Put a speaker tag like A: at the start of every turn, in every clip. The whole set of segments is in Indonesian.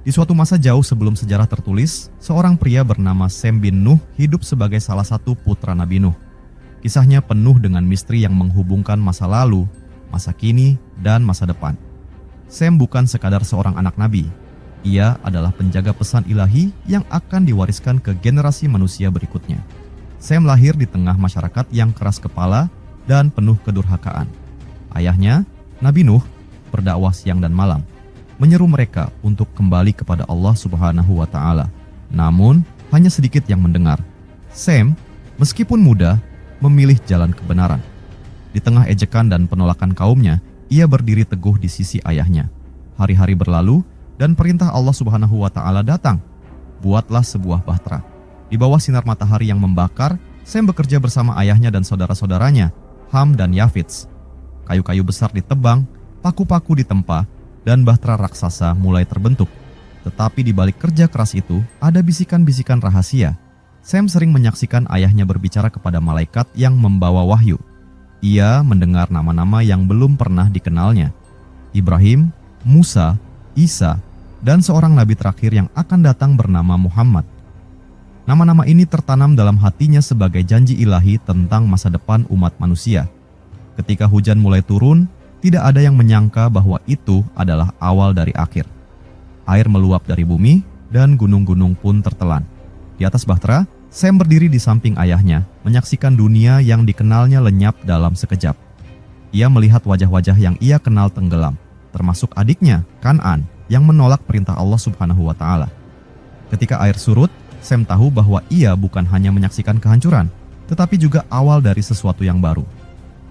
A: Di suatu masa jauh sebelum sejarah tertulis, seorang pria bernama Sem bin Nuh hidup sebagai salah satu putra Nabi Nuh. Kisahnya penuh dengan misteri yang menghubungkan masa lalu, masa kini, dan masa depan. Sem bukan sekadar seorang anak Nabi. Ia adalah penjaga pesan ilahi yang akan diwariskan ke generasi manusia berikutnya. Sem lahir di tengah masyarakat yang keras kepala dan penuh kedurhakaan. Ayahnya, Nabi Nuh, berdakwah siang dan malam, menyeru mereka untuk kembali kepada Allah Subhanahu wa Ta'ala. Namun, hanya sedikit yang mendengar. Sem, meskipun muda, memilih jalan kebenaran. Di tengah ejekan dan penolakan kaumnya, ia berdiri teguh di sisi ayahnya. Hari-hari berlalu dan perintah Allah Subhanahu wa Ta'ala datang. Buatlah sebuah bahtera. Di bawah sinar matahari yang membakar, Sem bekerja bersama ayahnya dan saudara-saudaranya, Ham dan Yafits. Kayu-kayu besar ditebang, paku-paku ditempa, dan bahtera raksasa mulai terbentuk. Tetapi di balik kerja keras itu, ada bisikan-bisikan rahasia. Sem sering menyaksikan ayahnya berbicara kepada malaikat yang membawa wahyu. Ia mendengar nama-nama yang belum pernah dikenalnya. Ibrahim, Musa, Isa, dan seorang nabi terakhir yang akan datang bernama Muhammad. Nama-nama ini tertanam dalam hatinya sebagai janji ilahi tentang masa depan umat manusia. Ketika hujan mulai turun, tidak ada yang menyangka bahwa itu adalah awal dari akhir. Air meluap dari bumi dan gunung-gunung pun tertelan. Di atas bahtera, Sem berdiri di samping ayahnya, menyaksikan dunia yang dikenalnya lenyap dalam sekejap. Ia melihat wajah-wajah yang ia kenal tenggelam, termasuk adiknya, Kan'an, yang menolak perintah Allah Subhanahu wa Ta'ala. Ketika air surut, Sem tahu bahwa ia bukan hanya menyaksikan kehancuran, tetapi juga awal dari sesuatu yang baru.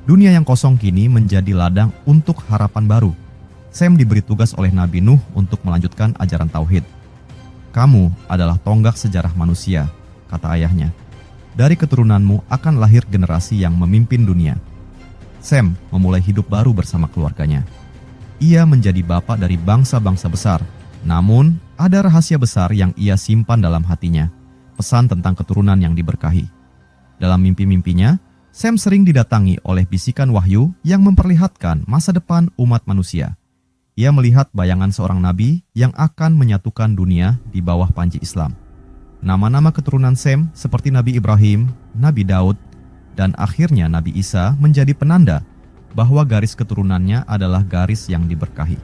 A: Dunia yang kosong kini menjadi ladang untuk harapan baru. Sem diberi tugas oleh Nabi Nuh untuk melanjutkan ajaran tauhid. "Kamu adalah tonggak sejarah manusia," kata ayahnya. "Dari keturunanmu akan lahir generasi yang memimpin dunia." Sem memulai hidup baru bersama keluarganya. Ia menjadi bapak dari bangsa-bangsa besar. Namun, ada rahasia besar yang ia simpan dalam hatinya, pesan tentang keturunan yang diberkahi. Dalam mimpi-mimpinya, Sem sering didatangi oleh bisikan wahyu yang memperlihatkan masa depan umat manusia. Ia melihat bayangan seorang nabi yang akan menyatukan dunia di bawah panji Islam. Nama-nama keturunan Sem seperti Nabi Ibrahim, Nabi Daud, dan akhirnya Nabi Isa menjadi penanda bahwa garis keturunannya adalah garis yang diberkahi.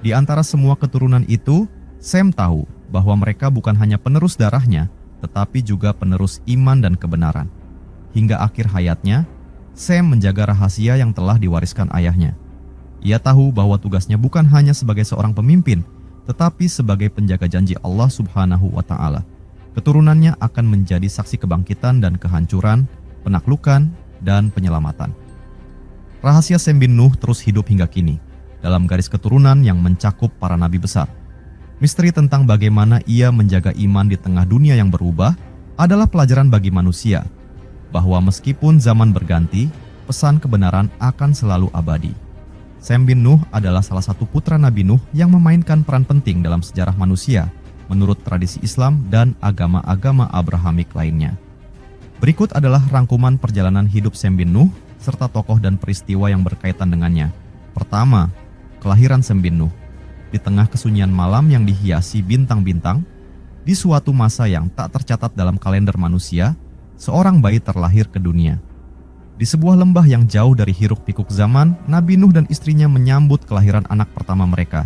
A: Di antara semua keturunan itu, Sem tahu bahwa mereka bukan hanya penerus darahnya, tetapi juga penerus iman dan kebenaran. Hingga akhir hayatnya, Sem menjaga rahasia yang telah diwariskan ayahnya. Ia tahu bahwa tugasnya bukan hanya sebagai seorang pemimpin, tetapi sebagai penjaga janji Allah Subhanahu wa Ta'ala. Keturunannya akan menjadi saksi kebangkitan dan kehancuran, penaklukan, dan penyelamatan. Rahasia Sem bin Nuh terus hidup hingga kini, dalam garis keturunan yang mencakup para nabi besar. Misteri tentang bagaimana ia menjaga iman di tengah dunia yang berubah adalah pelajaran bagi manusia, bahwa meskipun zaman berganti, pesan kebenaran akan selalu abadi. Sem bin Nuh adalah salah satu putra Nabi Nuh yang memainkan peran penting dalam sejarah manusia, menurut tradisi Islam dan agama-agama Abrahamik lainnya. Berikut adalah rangkuman perjalanan hidup Sem bin Nuh, serta tokoh dan peristiwa yang berkaitan dengannya. Pertama, kelahiran Sem bin Nuh. Di tengah kesunyian malam yang dihiasi bintang-bintang, di suatu masa yang tak tercatat dalam kalender manusia, seorang bayi terlahir ke dunia. Di sebuah lembah yang jauh dari hiruk-pikuk zaman, Nabi Nuh dan istrinya menyambut kelahiran anak pertama mereka.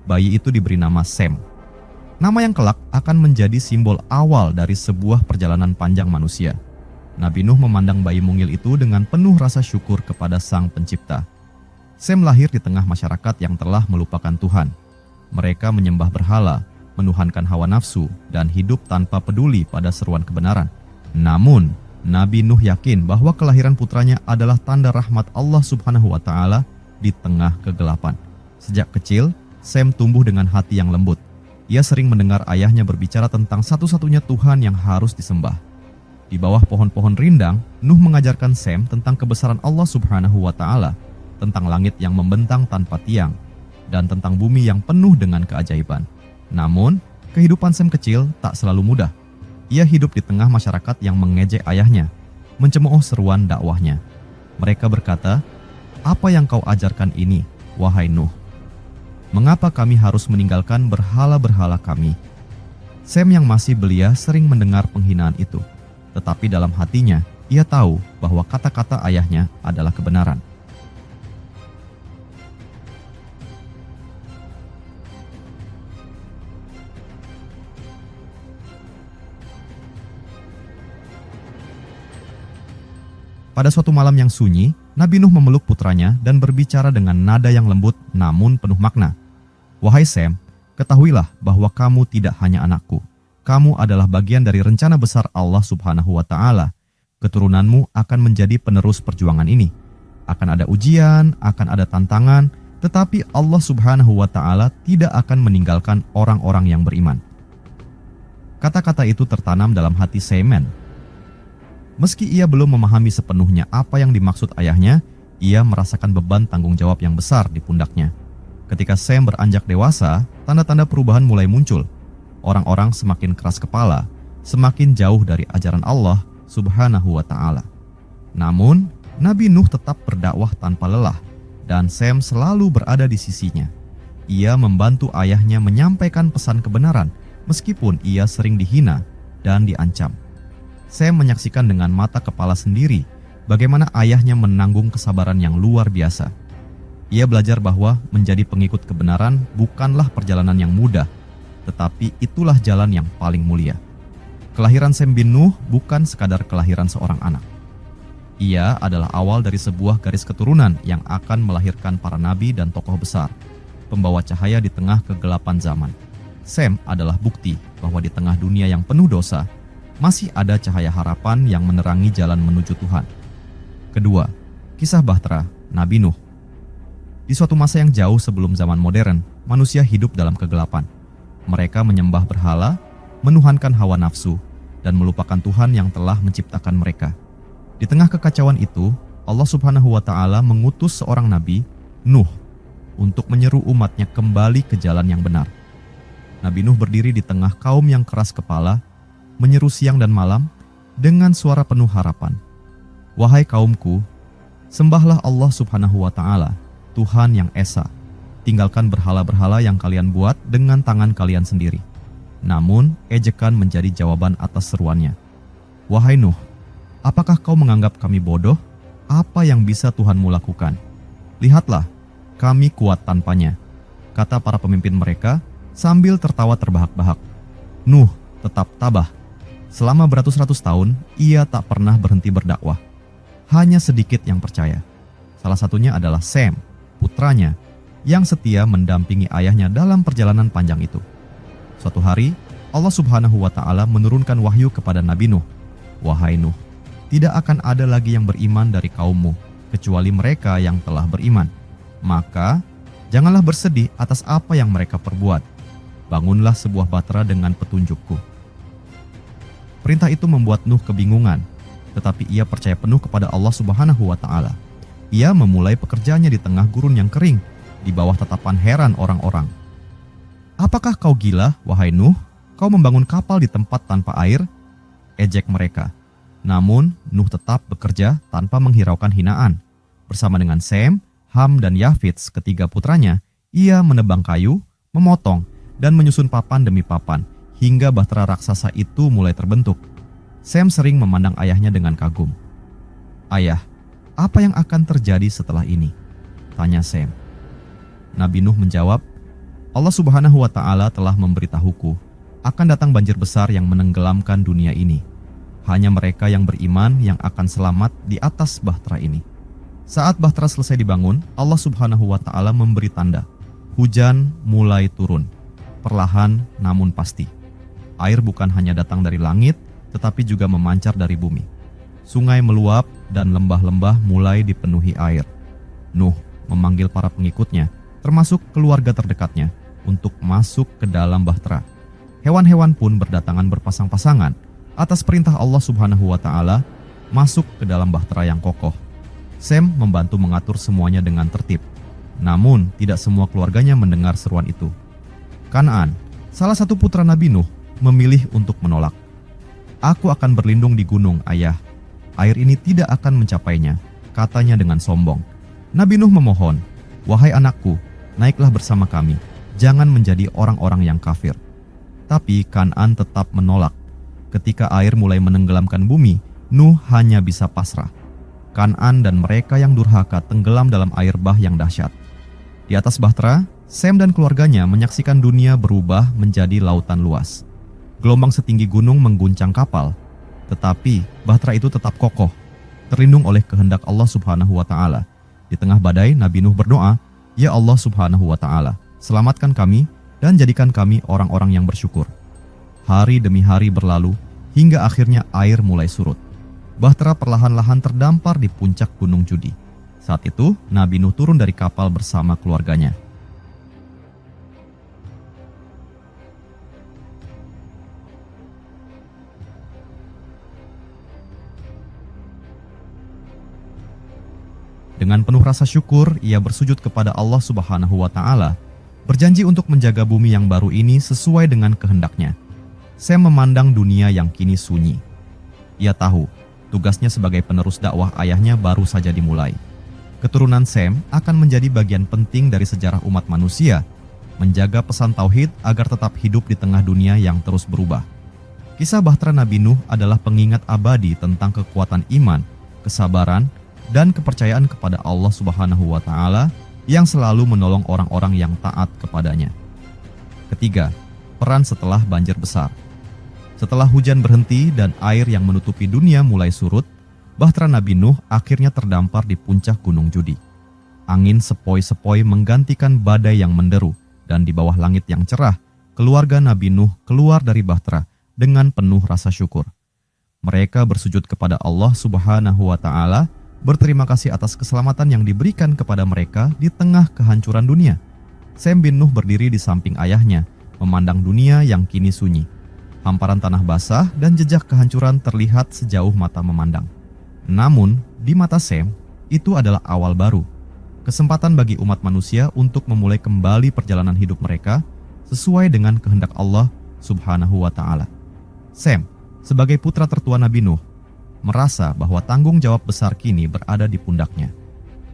A: Bayi itu diberi nama Sem. Nama yang kelak akan menjadi simbol awal dari sebuah perjalanan panjang manusia. Nabi Nuh memandang bayi mungil itu dengan penuh rasa syukur kepada Sang Pencipta. Sem lahir di tengah masyarakat yang telah melupakan Tuhan. Mereka menyembah berhala, menuhankan hawa nafsu, dan hidup tanpa peduli pada seruan kebenaran. Namun, Nabi Nuh yakin bahwa kelahiran putranya adalah tanda rahmat Allah Subhanahu wa Ta'ala di tengah kegelapan. Sejak kecil, Sem tumbuh dengan hati yang lembut. Ia sering mendengar ayahnya berbicara tentang satu-satunya Tuhan yang harus disembah. Di bawah pohon-pohon rindang, Nuh mengajarkan Sem tentang kebesaran Allah Subhanahu wa Ta'ala, tentang langit yang membentang tanpa tiang, dan tentang bumi yang penuh dengan keajaiban. Namun, kehidupan Sem kecil tak selalu mudah. Ia hidup di tengah masyarakat yang mengejek ayahnya, mencemooh seruan dakwahnya. Mereka berkata, "Apa yang kau ajarkan ini, wahai Nuh?" Mengapa kami harus meninggalkan berhala-berhala kami?" Sem yang masih belia sering mendengar penghinaan itu, tetapi dalam hatinya ia tahu bahwa kata-kata ayahnya adalah kebenaran. Pada suatu malam yang sunyi, Nabi Nuh memeluk putranya dan berbicara dengan nada yang lembut namun penuh makna. "Wahai Sem, ketahuilah bahwa kamu tidak hanya anakku. Kamu adalah bagian dari rencana besar Allah Subhanahu wa Ta'ala. Keturunanmu akan menjadi penerus perjuangan ini. Akan ada ujian, akan ada tantangan, tetapi Allah Subhanahu wa Ta'ala tidak akan meninggalkan orang-orang yang beriman." Kata-kata itu tertanam dalam hati Semen. Meski ia belum memahami sepenuhnya apa yang dimaksud ayahnya, ia merasakan beban tanggung jawab yang besar di pundaknya. Ketika Sem beranjak dewasa, tanda-tanda perubahan mulai muncul. Orang-orang semakin keras kepala, semakin jauh dari ajaran Allah Subhanahu wa Ta'ala. Namun, Nabi Nuh tetap berdakwah tanpa lelah, dan Sem selalu berada di sisinya. Ia membantu ayahnya menyampaikan pesan kebenaran, meskipun ia sering dihina dan diancam. Sem menyaksikan dengan mata kepala sendiri bagaimana ayahnya menanggung kesabaran yang luar biasa. Ia belajar bahwa menjadi pengikut kebenaran bukanlah perjalanan yang mudah, tetapi itulah jalan yang paling mulia. Kelahiran Sem bin Nuh bukan sekadar kelahiran seorang anak. Ia adalah awal dari sebuah garis keturunan yang akan melahirkan para nabi dan tokoh besar, pembawa cahaya di tengah kegelapan zaman. Sem adalah bukti bahwa di tengah dunia yang penuh dosa, masih ada cahaya harapan yang menerangi jalan menuju Tuhan. Kedua, kisah bahtera Nabi Nuh. Di suatu masa yang jauh sebelum zaman modern, manusia hidup dalam kegelapan. Mereka menyembah berhala, menuhankan hawa nafsu, dan melupakan Tuhan yang telah menciptakan mereka. Di tengah kekacauan itu, Allah Subhanahu wa Ta'ala mengutus seorang nabi, Nuh, untuk menyeru umatnya kembali ke jalan yang benar. Nabi Nuh berdiri di tengah kaum yang keras kepala, menyeru siang dan malam dengan suara penuh harapan. "Wahai kaumku, sembahlah Allah Subhanahu wa Ta'ala, Tuhan yang esa. Tinggalkan berhala-berhala yang kalian buat dengan tangan kalian sendiri." Namun, ejekan menjadi jawaban atas seruannya. "Wahai Nuh, apakah kau menganggap kami bodoh? Apa yang bisa Tuhanmu lakukan? Lihatlah, kami kuat tanpanya," kata para pemimpin mereka sambil tertawa terbahak-bahak. Nuh tetap tabah. Selama beratus-ratus tahun, ia tak pernah berhenti berdakwah. Hanya sedikit yang percaya. Salah satunya adalah Sem, putranya, yang setia mendampingi ayahnya dalam perjalanan panjang itu. Suatu hari, Allah Subhanahu wa Ta'ala menurunkan wahyu kepada Nabi Nuh. "Wahai Nuh, tidak akan ada lagi yang beriman dari kaummu, kecuali mereka yang telah beriman. Maka, janganlah bersedih atas apa yang mereka perbuat. Bangunlah sebuah bahtera dengan petunjukku." Perintah itu membuat Nuh kebingungan, tetapi ia percaya penuh kepada Allah Subhanahu wa Ta'ala. Ia memulai pekerjaannya di tengah gurun yang kering, di bawah tatapan heran orang-orang. "Apakah kau gila, wahai Nuh? Kau membangun kapal di tempat tanpa air?" ejek mereka. Namun, Nuh tetap bekerja tanpa menghiraukan hinaan. Bersama dengan Sem, Ham, dan Yafits, ketiga putranya, ia menebang kayu, memotong, dan menyusun papan demi papan, hingga bahtera raksasa itu mulai terbentuk. Sem sering memandang ayahnya dengan kagum. "Ayah, apa yang akan terjadi setelah ini?" tanya Sem. Nabi Nuh menjawab, "Allah Subhanahu wa Ta'ala telah memberitahuku, akan datang banjir besar yang menenggelamkan dunia ini. Hanya mereka yang beriman yang akan selamat di atas bahtera ini." Saat bahtera selesai dibangun, Allah Subhanahu wa Ta'ala memberi tanda. Hujan mulai turun, perlahan namun pasti. Air bukan hanya datang dari langit, tetapi juga memancar dari bumi. Sungai meluap dan lembah-lembah mulai dipenuhi air. Nuh memanggil para pengikutnya, termasuk keluarga terdekatnya, untuk masuk ke dalam bahtera. Hewan-hewan pun berdatangan berpasang-pasangan atas perintah Allah Subhanahu wa Ta'ala masuk ke dalam bahtera yang kokoh. Sem membantu mengatur semuanya dengan tertib. Namun, tidak semua keluarganya mendengar seruan itu. Kanaan, salah satu putra Nabi Nuh, memilih untuk menolak. "Aku akan berlindung di gunung, ayah. Air ini tidak akan mencapainya," katanya dengan sombong. Nabi Nuh memohon, "Wahai anakku, naiklah bersama kami, jangan menjadi orang-orang yang kafir." Tapi Kan'an tetap menolak. Ketika air mulai menenggelamkan bumi, Nuh hanya bisa pasrah. Kan'an dan mereka yang durhaka tenggelam dalam air bah yang dahsyat. Di atas bahtera, Sem dan keluarganya menyaksikan dunia berubah menjadi lautan luas. Gelombang setinggi gunung mengguncang kapal, tetapi bahtera itu tetap kokoh, terlindung oleh kehendak Allah Subhanahu wa Ta'ala. Di tengah badai, Nabi Nuh berdoa, "Ya Allah Subhanahu wa Ta'ala, selamatkan kami dan jadikan kami orang-orang yang bersyukur." Hari demi hari berlalu hingga akhirnya air mulai surut. Bahtera perlahan-lahan terdampar di puncak Gunung Judi. Saat itu, Nabi Nuh turun dari kapal bersama keluarganya. Dengan penuh rasa syukur, ia bersujud kepada Allah Subhanahu wa Ta'ala, berjanji untuk menjaga bumi yang baru ini sesuai dengan kehendaknya. Sem memandang dunia yang kini sunyi. Ia tahu, tugasnya sebagai penerus dakwah ayahnya baru saja dimulai. Keturunan Sem akan menjadi bagian penting dari sejarah umat manusia, menjaga pesan tauhid agar tetap hidup di tengah dunia yang terus berubah. Kisah bahtera Nabi Nuh adalah pengingat abadi tentang kekuatan iman, kesabaran, dan kepercayaan kepada Allah Subhanahu wa Ta'ala yang selalu menolong orang-orang yang taat kepadanya. Ketiga, peran setelah banjir besar. Setelah hujan berhenti dan air yang menutupi dunia mulai surut, bahtera Nabi Nuh akhirnya terdampar di puncak Gunung Judi. Angin sepoi-sepoi menggantikan badai yang menderu, dan di bawah langit yang cerah, keluarga Nabi Nuh keluar dari bahtera dengan penuh rasa syukur. Mereka bersujud kepada Allah Subhanahu wa Ta'ala, berterima kasih atas keselamatan yang diberikan kepada mereka di tengah kehancuran dunia. Sem bin Nuh berdiri di samping ayahnya, memandang dunia yang kini sunyi. Hamparan tanah basah dan jejak kehancuran terlihat sejauh mata memandang. Namun, di mata Sem, itu adalah awal baru. Kesempatan bagi umat manusia untuk memulai kembali perjalanan hidup mereka sesuai dengan kehendak Allah Subhanahu wa Ta'ala. Sem, sebagai putra tertua Nabi Nuh, merasa bahwa tanggung jawab besar kini berada di pundaknya.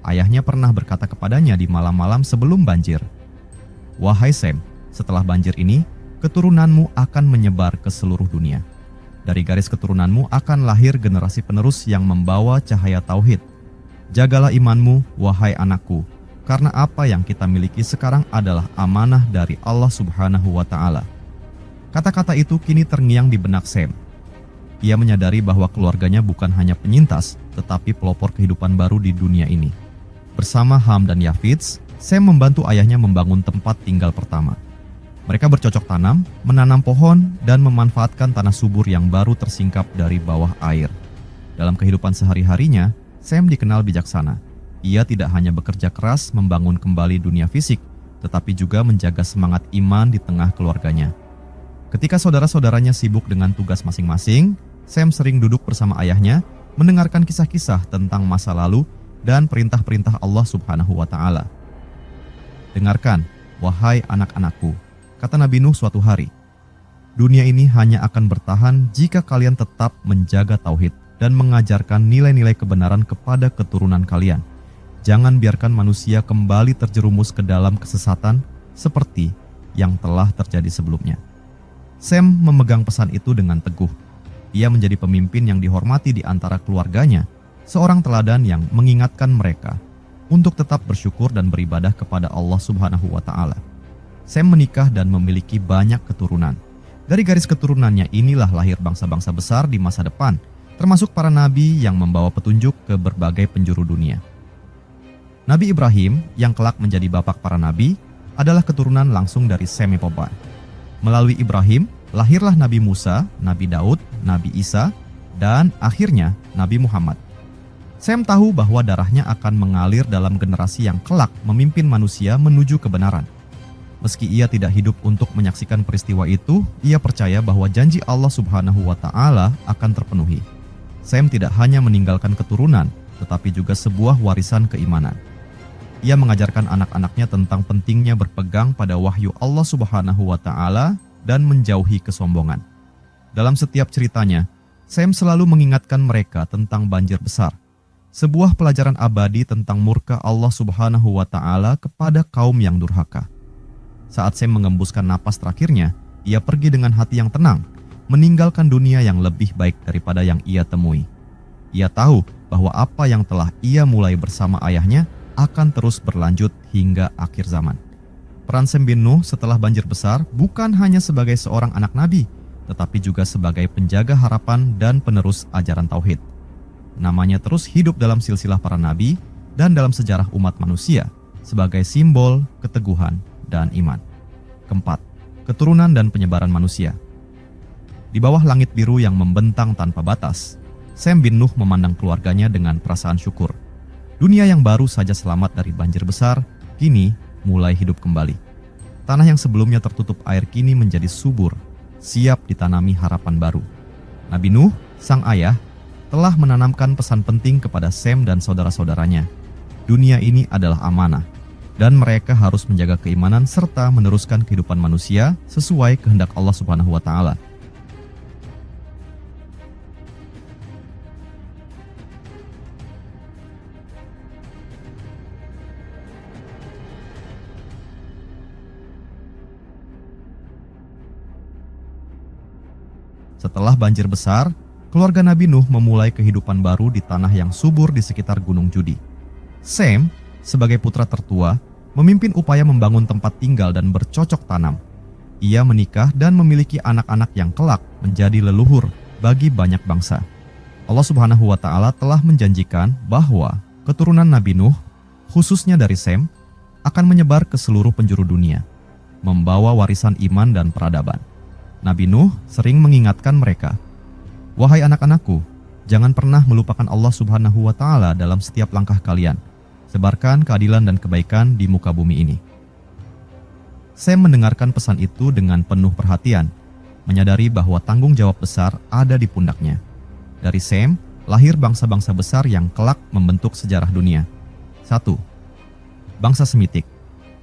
A: Ayahnya pernah berkata kepadanya di malam-malam sebelum banjir, "Wahai Sem, setelah banjir ini, keturunanmu akan menyebar ke seluruh dunia. Dari garis keturunanmu akan lahir generasi penerus yang membawa cahaya tauhid. Jagalah imanmu, wahai anakku, karena apa yang kita miliki sekarang adalah amanah dari Allah Subhanahu wa Ta'ala." Kata-kata itu kini terngiang di benak Sem. Ia menyadari bahwa keluarganya bukan hanya penyintas, tetapi pelopor kehidupan baru di dunia ini. Bersama Ham dan Yafits, Sem membantu ayahnya membangun tempat tinggal pertama. Mereka bercocok tanam, menanam pohon, dan memanfaatkan tanah subur yang baru tersingkap dari bawah air. Dalam kehidupan sehari-harinya, Sem dikenal bijaksana. Ia tidak hanya bekerja keras membangun kembali dunia fisik, tetapi juga menjaga semangat iman di tengah keluarganya. Ketika saudara-saudaranya sibuk dengan tugas masing-masing, Sem sering duduk bersama ayahnya, mendengarkan kisah-kisah tentang masa lalu dan perintah-perintah Allah Subhanahu wa Ta'ala. "Dengarkan, wahai anak-anakku," kata Nabi Nuh suatu hari, "dunia ini hanya akan bertahan jika kalian tetap menjaga tauhid dan mengajarkan nilai-nilai kebenaran kepada keturunan kalian. Jangan biarkan manusia kembali terjerumus ke dalam kesesatan seperti yang telah terjadi sebelumnya." Sem memegang pesan itu dengan teguh. Ia menjadi pemimpin yang dihormati di antara keluarganya, seorang teladan yang mengingatkan mereka untuk tetap bersyukur dan beribadah kepada Allah Subhanahu wa Ta'ala. Sem menikah dan memiliki banyak keturunan. Dari garis keturunannya inilah lahir bangsa-bangsa besar di masa depan, termasuk para nabi yang membawa petunjuk ke berbagai penjuru dunia. Nabi Ibrahim, yang kelak menjadi bapak para nabi, adalah keturunan langsung dari Sem Epoban. Melalui Ibrahim, lahirlah Nabi Musa, Nabi Daud, Nabi Isa, dan akhirnya Nabi Muhammad. Sem tahu bahwa darahnya akan mengalir dalam generasi yang kelak memimpin manusia menuju kebenaran. Meski ia tidak hidup untuk menyaksikan peristiwa itu, ia percaya bahwa janji Allah Subhanahu wa Ta'ala akan terpenuhi. Sem tidak hanya meninggalkan keturunan, tetapi juga sebuah warisan keimanan. Ia mengajarkan anak-anaknya tentang pentingnya berpegang pada wahyu Allah Subhanahu wa Ta'ala dan menjauhi kesombongan. Dalam setiap ceritanya, Sem selalu mengingatkan mereka tentang banjir besar. sebuah pelajaran abadi tentang murka Allah Subhanahu wa Ta'ala kepada kaum yang durhaka. Saat Sem mengembuskan napas terakhirnya, ia pergi dengan hati yang tenang, meninggalkan dunia yang lebih baik daripada yang ia temui. Ia tahu bahwa apa yang telah ia mulai bersama ayahnya akan terus berlanjut hingga akhir zaman. Peran Sem bin Nuh setelah banjir besar bukan hanya sebagai seorang anak nabi, tetapi juga sebagai penjaga harapan dan penerus ajaran tauhid. Namanya terus hidup dalam silsilah para nabi dan dalam sejarah umat manusia sebagai simbol keteguhan dan iman. Keempat, keturunan dan penyebaran manusia. Di bawah langit biru yang membentang tanpa batas, Sem bin Nuh memandang keluarganya dengan perasaan syukur. Dunia yang baru saja selamat dari banjir besar, kini mulai hidup kembali. Tanah yang sebelumnya tertutup air kini menjadi subur, siap ditanami harapan baru. Nabi Nuh, sang ayah, telah menanamkan pesan penting kepada Sem dan saudara-saudaranya. Dunia ini adalah amanah, dan mereka harus menjaga keimanan serta meneruskan kehidupan manusia sesuai kehendak Allah Subhanahu wa Ta'ala. Setelah banjir besar, keluarga Nabi Nuh memulai kehidupan baru di tanah yang subur di sekitar Gunung Judi. Sem, sebagai putra tertua, memimpin upaya membangun tempat tinggal dan bercocok tanam. Ia menikah dan memiliki anak-anak yang kelak menjadi leluhur bagi banyak bangsa. Allah Subhanahu wa Ta'ala telah menjanjikan bahwa keturunan Nabi Nuh, khususnya dari Sem, akan menyebar ke seluruh penjuru dunia, membawa warisan iman dan peradaban. Nabi Nuh sering mengingatkan mereka, "Wahai anak-anakku, jangan pernah melupakan Allah Subhanahu wa Ta'ala dalam setiap langkah kalian. Sebarkan keadilan dan kebaikan di muka bumi ini." Sem mendengarkan pesan itu dengan penuh perhatian, menyadari bahwa tanggung jawab besar ada di pundaknya. Dari Sem, lahir bangsa-bangsa besar yang kelak membentuk sejarah dunia. 1. Bangsa Semitik.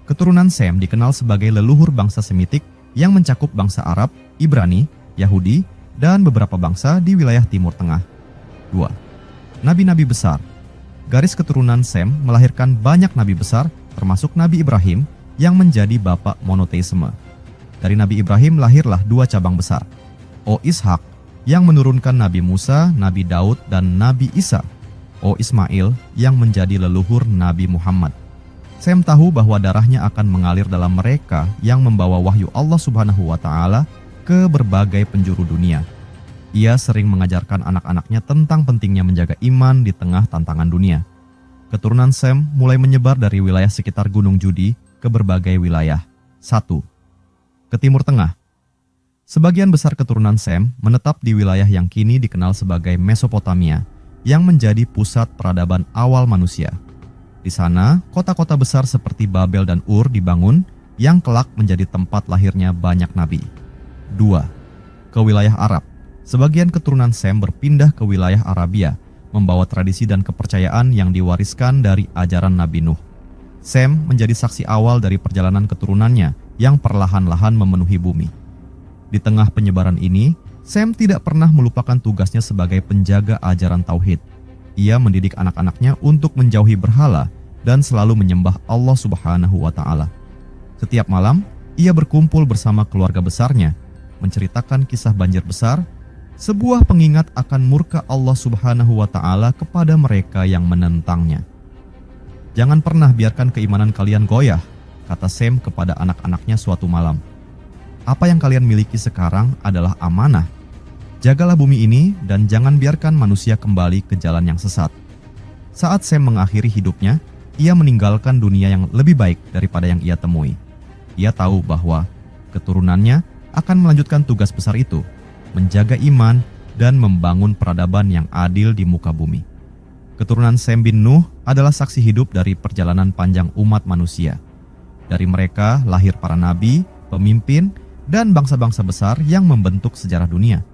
A: Keturunan Sem dikenal sebagai leluhur bangsa Semitik yang mencakup bangsa Arab, Ibrani, Yahudi, dan beberapa bangsa di wilayah Timur Tengah. 2. Nabi-nabi besar. Garis keturunan Sem melahirkan banyak nabi besar, termasuk Nabi Ibrahim yang menjadi bapak monoteisme. Dari Nabi Ibrahim lahirlah 2 cabang besar, O Ishak yang menurunkan Nabi Musa, Nabi Daud, dan Nabi Isa, O Ismail yang menjadi leluhur Nabi Muhammad. Sem tahu bahwa darahnya akan mengalir dalam mereka yang membawa wahyu Allah Subhanahu wa Ta'ala ke berbagai penjuru dunia. Ia sering mengajarkan anak-anaknya tentang pentingnya menjaga iman di tengah tantangan dunia. Keturunan Sem mulai menyebar dari wilayah sekitar Gunung Judi ke berbagai wilayah. 1. Ke Timur Tengah. Sebagian besar keturunan Sem menetap di wilayah yang kini dikenal sebagai Mesopotamia, yang menjadi pusat peradaban awal manusia. Di sana, kota-kota besar seperti Babel dan Ur dibangun yang kelak menjadi tempat lahirnya banyak nabi. 2. Ke wilayah Arab. Sebagian keturunan Sem berpindah ke wilayah Arabia, membawa tradisi dan kepercayaan yang diwariskan dari ajaran Nabi Nuh. Sem menjadi saksi awal dari perjalanan keturunannya yang perlahan-lahan memenuhi bumi. Di tengah penyebaran ini, Sem tidak pernah melupakan tugasnya sebagai penjaga ajaran tauhid. Ia mendidik anak-anaknya untuk menjauhi berhala dan selalu menyembah Allah Subhanahu wa Ta'ala. Setiap malam, ia berkumpul bersama keluarga besarnya, menceritakan kisah banjir besar, sebuah pengingat akan murka Allah Subhanahu wa Ta'ala kepada mereka yang menentangnya. "Jangan pernah biarkan keimanan kalian goyah," kata Sem kepada anak-anaknya suatu malam. "Apa yang kalian miliki sekarang adalah amanah. Jagalah bumi ini dan jangan biarkan manusia kembali ke jalan yang sesat." Saat Sem mengakhiri hidupnya, ia meninggalkan dunia yang lebih baik daripada yang ia temui. Ia tahu bahwa keturunannya akan melanjutkan tugas besar itu, menjaga iman dan membangun peradaban yang adil di muka bumi. Keturunan Sem bin Nuh adalah saksi hidup dari perjalanan panjang umat manusia. Dari mereka lahir para nabi, pemimpin, dan bangsa-bangsa besar yang membentuk sejarah dunia.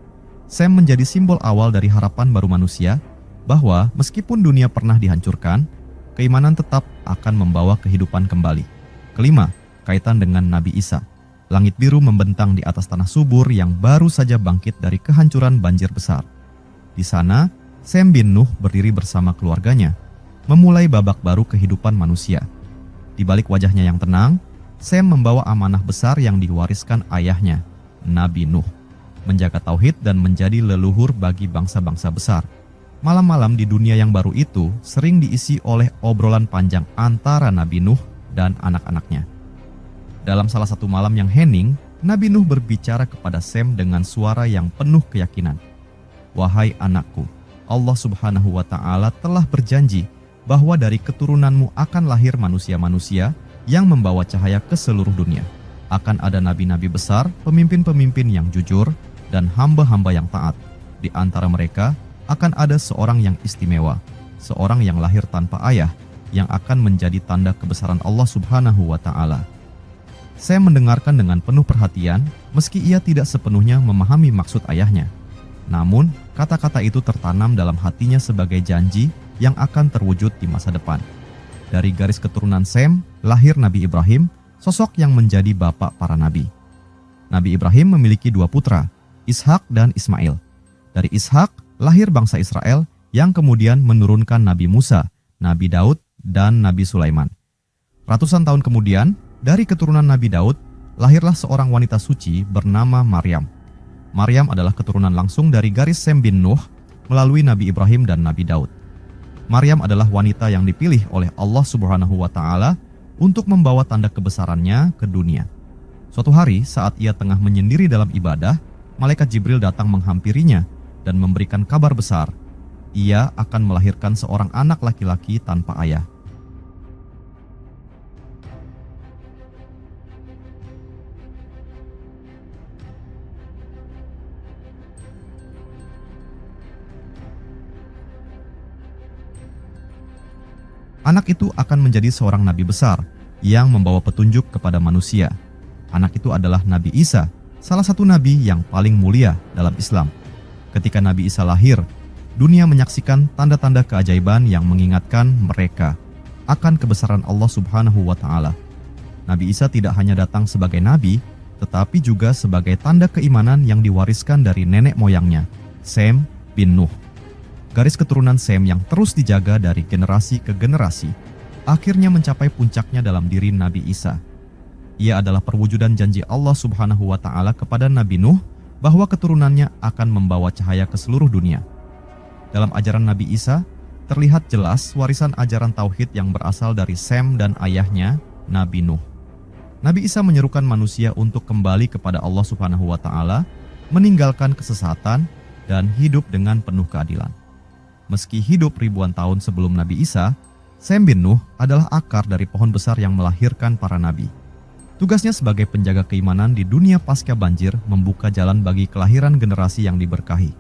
A: Sem menjadi simbol awal dari harapan baru manusia bahwa meskipun dunia pernah dihancurkan, keimanan tetap akan membawa kehidupan kembali. Kelima, kaitan dengan Nabi Isa. Langit biru membentang di atas tanah subur yang baru saja bangkit dari kehancuran banjir besar. Di sana, Sem bin Nuh berdiri bersama keluarganya, memulai babak baru kehidupan manusia. Di balik wajahnya yang tenang, Sem membawa amanah besar yang diwariskan ayahnya, Nabi Nuh, menjaga tauhid dan menjadi leluhur bagi bangsa-bangsa besar. Malam-malam di dunia yang baru itu sering diisi oleh obrolan panjang antara Nabi Nuh dan anak-anaknya. Dalam salah satu malam yang hening, Nabi Nuh berbicara kepada Sem dengan suara yang penuh keyakinan. "Wahai anakku, Allah Subhanahu wa Ta'ala telah berjanji bahwa dari keturunanmu akan lahir manusia-manusia yang membawa cahaya ke seluruh dunia. Akan ada nabi-nabi besar, pemimpin-pemimpin yang jujur, dan hamba-hamba yang taat. Di antara mereka akan ada seorang yang istimewa, seorang yang lahir tanpa ayah, yang akan menjadi tanda kebesaran Allah Subhanahu wa Ta'ala." Sem mendengarkan dengan penuh perhatian, meski ia tidak sepenuhnya memahami maksud ayahnya. Namun, kata-kata itu tertanam dalam hatinya sebagai janji yang akan terwujud di masa depan. Dari garis keturunan Sem, lahir Nabi Ibrahim, sosok yang menjadi bapak para nabi. Nabi Ibrahim memiliki 2 putra, Ishak dan Ismail. Dari Ishak, lahir bangsa Israel yang kemudian menurunkan Nabi Musa, Nabi Daud, dan Nabi Sulaiman. Ratusan tahun kemudian, dari keturunan Nabi Daud, lahirlah seorang wanita suci bernama Maryam. Maryam adalah keturunan langsung dari garis Sem bin Nuh melalui Nabi Ibrahim dan Nabi Daud. Maryam adalah wanita yang dipilih oleh Allah Subhanahu wa Ta'ala untuk membawa tanda kebesarannya ke dunia. Suatu hari saat ia tengah menyendiri dalam ibadah, malaikat Jibril datang menghampirinya dan memberikan kabar besar. Ia akan melahirkan seorang anak laki-laki tanpa ayah. Anak itu akan menjadi seorang nabi besar yang membawa petunjuk kepada manusia. Anak itu adalah Nabi Isa, salah satu nabi yang paling mulia dalam Islam. Ketika Nabi Isa lahir, dunia menyaksikan tanda-tanda keajaiban yang mengingatkan mereka akan kebesaran Allah Subhanahu wa Ta'ala. Nabi Isa tidak hanya datang sebagai nabi, tetapi juga sebagai tanda keimanan yang diwariskan dari nenek moyangnya, Sem bin Nuh. Garis keturunan Sem yang terus dijaga dari generasi ke generasi, akhirnya mencapai puncaknya dalam diri Nabi Isa. Ia adalah perwujudan janji Allah Subhanahu wa Ta'ala kepada Nabi Nuh bahwa keturunannya akan membawa cahaya ke seluruh dunia. Dalam ajaran Nabi Isa, terlihat jelas warisan ajaran tauhid yang berasal dari Sem dan ayahnya, Nabi Nuh. Nabi Isa menyerukan manusia untuk kembali kepada Allah Subhanahu wa Ta'ala, meninggalkan kesesatan, dan hidup dengan penuh keadilan. Meski hidup ribuan tahun sebelum Nabi Isa, Sem bin Nuh adalah akar dari pohon besar yang melahirkan para nabi. Tugasnya sebagai penjaga keimanan di dunia pasca banjir membuka jalan bagi kelahiran generasi yang diberkahi.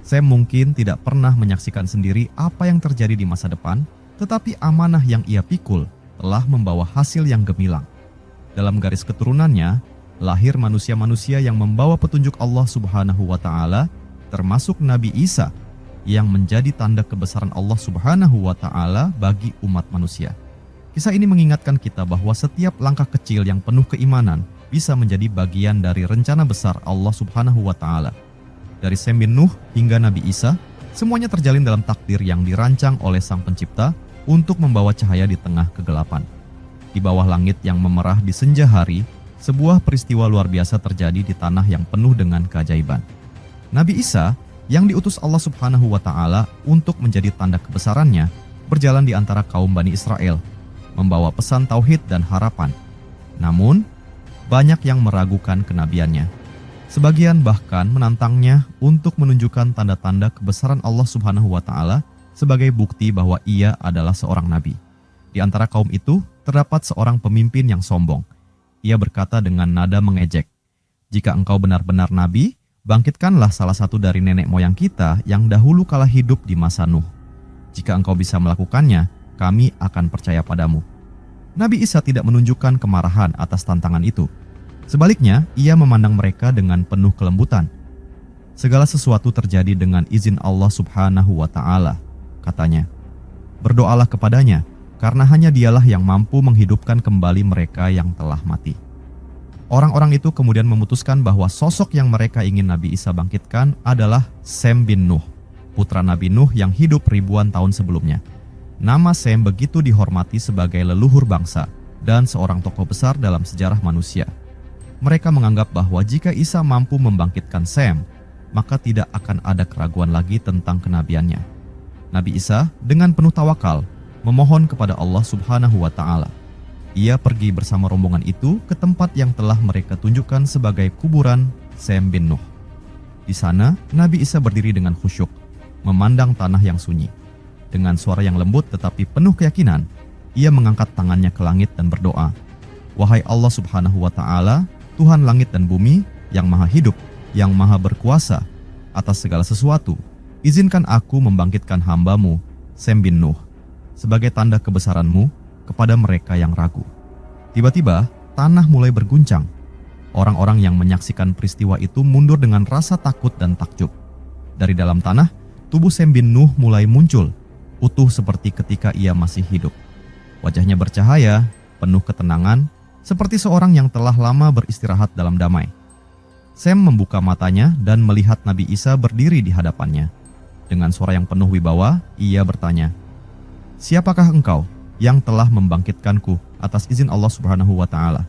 A: Sem mungkin tidak pernah menyaksikan sendiri apa yang terjadi di masa depan, tetapi amanah yang ia pikul telah membawa hasil yang gemilang. Dalam garis keturunannya, lahir manusia-manusia yang membawa petunjuk Allah Subhanahu wa Ta'ala, termasuk Nabi Isa, yang menjadi tanda kebesaran Allah Subhanahu wa Ta'ala bagi umat manusia. Kisah ini mengingatkan kita bahwa setiap langkah kecil yang penuh keimanan bisa menjadi bagian dari rencana besar Allah Subhanahu wa Ta'ala. Dari Sem bin Nuh hingga Nabi Isa, semuanya terjalin dalam takdir yang dirancang oleh Sang Pencipta untuk membawa cahaya di tengah kegelapan. Di bawah langit yang memerah di senja hari, sebuah peristiwa luar biasa terjadi di tanah yang penuh dengan keajaiban. Nabi Isa yang diutus Allah Subhanahu wa Ta'ala untuk menjadi tanda kebesarannya, berjalan di antara kaum Bani Israel, membawa pesan tauhid dan harapan. Namun, banyak yang meragukan kenabiannya. Sebagian bahkan menantangnya untuk menunjukkan tanda-tanda kebesaran Allah Subhanahu wa Ta'ala sebagai bukti bahwa ia adalah seorang nabi. Di antara kaum itu, terdapat seorang pemimpin yang sombong. Ia berkata dengan nada mengejek, "Jika engkau benar-benar nabi, bangkitkanlah salah satu dari nenek moyang kita yang dahulu kala hidup di masa Nuh. Jika engkau bisa melakukannya, kami akan percaya padamu." Nabi Isa tidak menunjukkan kemarahan atas tantangan itu. Sebaliknya, ia memandang mereka dengan penuh kelembutan. "Segala sesuatu terjadi dengan izin Allah Subhanahu wa Ta'ala," katanya. "Berdoalah kepadanya, karena hanya dialah yang mampu menghidupkan kembali mereka yang telah mati." Orang-orang itu kemudian memutuskan bahwa sosok yang mereka ingin Nabi Isa bangkitkan adalah Sem bin Nuh. putra Nabi Nuh yang hidup ribuan tahun sebelumnya. Nama Sem begitu dihormati sebagai leluhur bangsa dan seorang tokoh besar dalam sejarah manusia. Mereka menganggap bahwa jika Isa mampu membangkitkan Sem, maka tidak akan ada keraguan lagi tentang kenabiannya. Nabi Isa dengan penuh tawakal memohon kepada Allah Subhanahu wa Ta'ala. Ia pergi bersama rombongan itu ke tempat yang telah mereka tunjukkan sebagai kuburan Sem bin Nuh. Di sana, Nabi Isa berdiri dengan khusyuk, memandang tanah yang sunyi. Dengan suara yang lembut tetapi penuh keyakinan, ia mengangkat tangannya ke langit dan berdoa, "Wahai Allah Subhanahu wa Ta'ala, Tuhan langit dan bumi, yang maha hidup, yang maha berkuasa atas segala sesuatu, izinkan aku membangkitkan hamba-Mu, Sem bin Nuh, sebagai tanda kebesaran-Mu kepada mereka yang ragu." Tiba-tiba, tanah mulai berguncang. Orang-orang yang menyaksikan peristiwa itu mundur dengan rasa takut dan takjub. Dari dalam tanah, tubuh Sem bin Nuh mulai muncul, utuh seperti ketika ia masih hidup. Wajahnya bercahaya, penuh ketenangan, seperti seorang yang telah lama beristirahat dalam damai. Sem membuka matanya dan melihat Nabi Isa berdiri di hadapannya. Dengan suara yang penuh wibawa, ia bertanya, "Siapakah engkau yang telah membangkitkanku atas izin Allah Subhanahu wa Ta'ala?"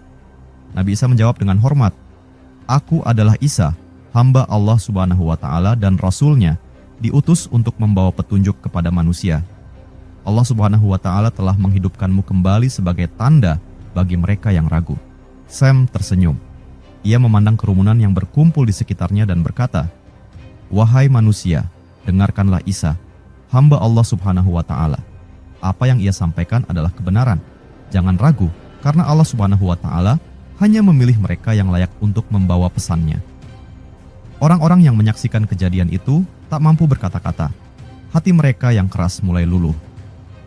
A: Nabi Isa menjawab dengan hormat, "Aku adalah Isa, hamba Allah Subhanahu wa Ta'ala dan Rasul-Nya, diutus untuk membawa petunjuk kepada manusia. Allah Subhanahu wa Ta'ala telah menghidupkanmu kembali sebagai tanda bagi mereka yang ragu." Sem tersenyum. Ia memandang kerumunan yang berkumpul di sekitarnya dan berkata, "Wahai manusia, dengarkanlah Isa, hamba Allah Subhanahu wa Ta'ala. Apa yang ia sampaikan adalah kebenaran. Jangan ragu, karena Allah Subhanahu wa Ta'ala hanya memilih mereka yang layak untuk membawa pesannya." Orang-orang yang menyaksikan kejadian itu tak mampu berkata-kata. Hati mereka yang keras mulai luluh.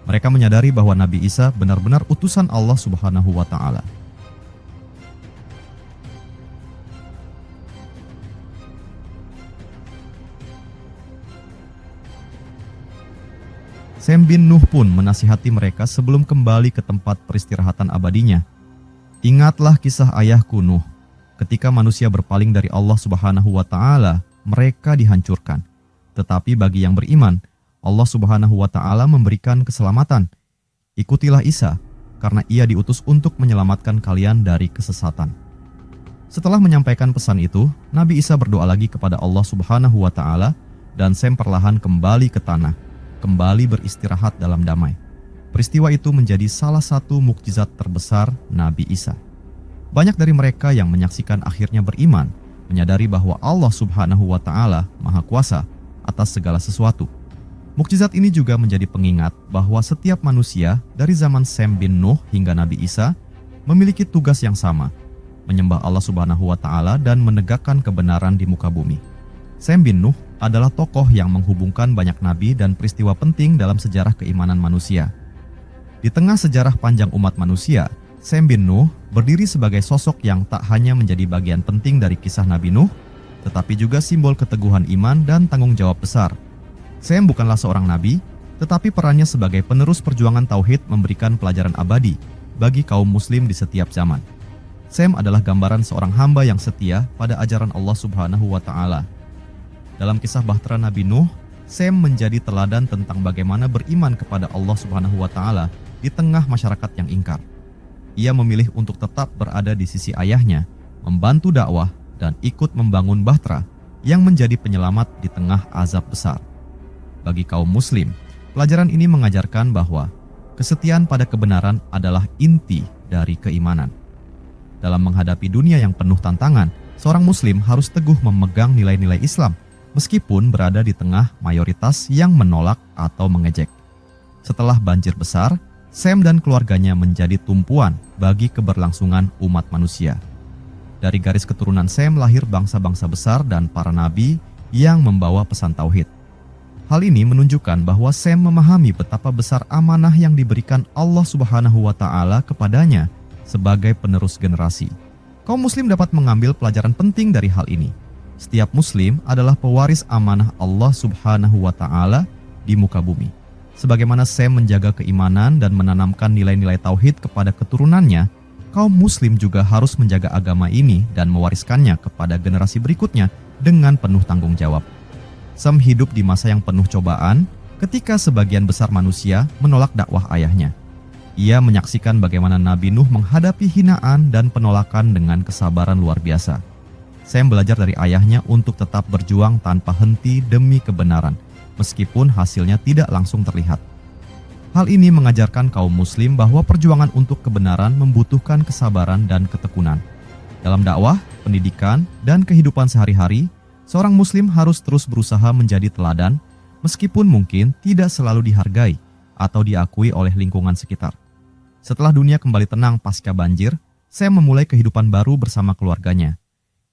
A: Mereka menyadari bahwa Nabi Isa benar-benar utusan Allah Subhanahu wa Ta'ala. Sem bin Nuh pun menasihati mereka sebelum kembali ke tempat peristirahatan abadinya. "Ingatlah kisah ayahku Nuh. Ketika manusia berpaling dari Allah Subhanahu wa Ta'ala, mereka dihancurkan. Tetapi bagi yang beriman, Allah Subhanahu wa Ta'ala memberikan keselamatan. Ikutilah Isa, karena ia diutus untuk menyelamatkan kalian dari kesesatan." Setelah menyampaikan pesan itu, Nabi Isa berdoa lagi kepada Allah Subhanahu wa Ta'ala, dan Sem perlahan kembali ke tanah, kembali beristirahat dalam damai. Peristiwa itu menjadi salah satu mukjizat terbesar Nabi Isa. Banyak dari mereka yang menyaksikan akhirnya beriman, menyadari bahwa Allah Subhanahu wa Ta'ala Maha Kuasa atas segala sesuatu. Mukjizat ini juga menjadi pengingat bahwa setiap manusia dari zaman Sem bin Nuh hingga Nabi Isa memiliki tugas yang sama, menyembah Allah Subhanahu wa Ta'ala dan menegakkan kebenaran di muka bumi. Sem bin Nuh adalah tokoh yang menghubungkan banyak nabi dan peristiwa penting dalam sejarah keimanan manusia. Di tengah sejarah panjang umat manusia, Sem bin Nuh berdiri sebagai sosok yang tak hanya menjadi bagian penting dari kisah Nabi Nuh, tetapi juga simbol keteguhan iman dan tanggung jawab besar. Sem bukanlah seorang nabi, tetapi perannya sebagai penerus perjuangan tauhid memberikan pelajaran abadi bagi kaum muslim di setiap zaman. Sem adalah gambaran seorang hamba yang setia pada ajaran Allah Subhanahu wa Ta'ala. Dalam kisah bahtera Nabi Nuh, Sem menjadi teladan tentang bagaimana beriman kepada Allah Subhanahu wa Ta'ala di tengah masyarakat yang ingkar. Ia memilih untuk tetap berada di sisi ayahnya, membantu dakwah, dan ikut membangun bahtera yang menjadi penyelamat di tengah azab besar. Bagi kaum muslim, pelajaran ini mengajarkan bahwa kesetiaan pada kebenaran adalah inti dari keimanan. Dalam menghadapi dunia yang penuh tantangan, seorang muslim harus teguh memegang nilai-nilai Islam, meskipun berada di tengah mayoritas yang menolak atau mengejek. Setelah banjir besar, Sem dan keluarganya menjadi tumpuan bagi keberlangsungan umat manusia. Dari garis keturunan Sem lahir bangsa-bangsa besar dan para nabi yang membawa pesan tauhid. Hal ini menunjukkan bahwa Sem memahami betapa besar amanah yang diberikan Allah Subhanahu wa Ta'ala kepadanya sebagai penerus generasi. Kaum muslim dapat mengambil pelajaran penting dari hal ini. Setiap muslim adalah pewaris amanah Allah Subhanahu wa Ta'ala di muka bumi. Sebagaimana Sem menjaga keimanan dan menanamkan nilai-nilai tauhid kepada keturunannya, kaum muslim juga harus menjaga agama ini dan mewariskannya kepada generasi berikutnya dengan penuh tanggung jawab. Sem hidup di masa yang penuh cobaan ketika sebagian besar manusia menolak dakwah ayahnya. Ia menyaksikan bagaimana Nabi Nuh menghadapi hinaan dan penolakan dengan kesabaran luar biasa. Sem belajar dari ayahnya untuk tetap berjuang tanpa henti demi kebenaran, meskipun hasilnya tidak langsung terlihat. Hal ini mengajarkan kaum muslim bahwa perjuangan untuk kebenaran membutuhkan kesabaran dan ketekunan. Dalam dakwah, pendidikan, dan kehidupan sehari-hari, seorang muslim harus terus berusaha menjadi teladan, meskipun mungkin tidak selalu dihargai atau diakui oleh lingkungan sekitar. Setelah dunia kembali tenang pasca banjir, Sam memulai kehidupan baru bersama keluarganya.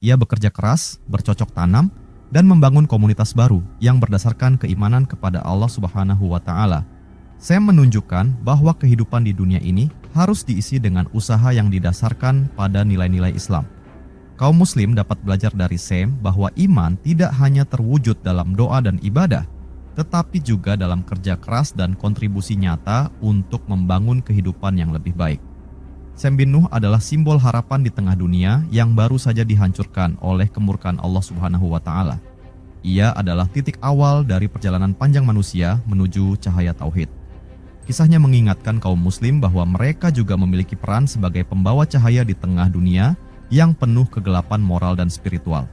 A: Ia bekerja keras, bercocok tanam, dan membangun komunitas baru yang berdasarkan keimanan kepada Allah Subhanahu wa Ta'ala. Sam menunjukkan bahwa kehidupan di dunia ini harus diisi dengan usaha yang didasarkan pada nilai-nilai Islam. Kaum muslim dapat belajar dari Sam bahwa iman tidak hanya terwujud dalam doa dan ibadah, tetapi juga dalam kerja keras dan kontribusi nyata untuk membangun kehidupan yang lebih baik. Sam bin Nuh adalah simbol harapan di tengah dunia yang baru saja dihancurkan oleh kemurkaan Allah Subhanahu wa Ta'ala. Ia adalah titik awal dari perjalanan panjang manusia menuju cahaya tauhid. Kisahnya mengingatkan kaum muslim bahwa mereka juga memiliki peran sebagai pembawa cahaya di tengah dunia yang penuh kegelapan moral dan spiritual.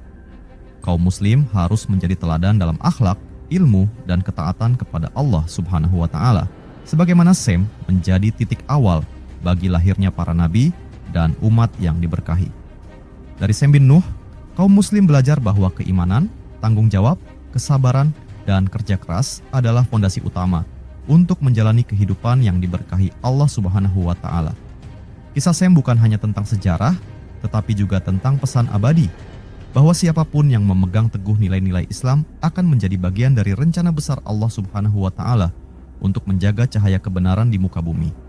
A: Kaum muslim harus menjadi teladan dalam akhlak, ilmu, dan ketaatan kepada Allah Subhanahu wa Ta'ala, sebagaimana Sam menjadi titik awal bagi lahirnya para nabi dan umat yang diberkahi. Dari Sam bin Nuh, kaum muslim belajar bahwa keimanan, tanggung jawab, kesabaran, dan kerja keras adalah fondasi utama untuk menjalani kehidupan yang diberkahi Allah Subhanahu wa Ta'ala. Kisah Sam bukan hanya tentang sejarah, tetapi juga tentang pesan abadi, bahwa siapapun yang memegang teguh nilai-nilai Islam akan menjadi bagian dari rencana besar Allah Subhanahu wa Ta'ala untuk menjaga cahaya kebenaran di muka bumi.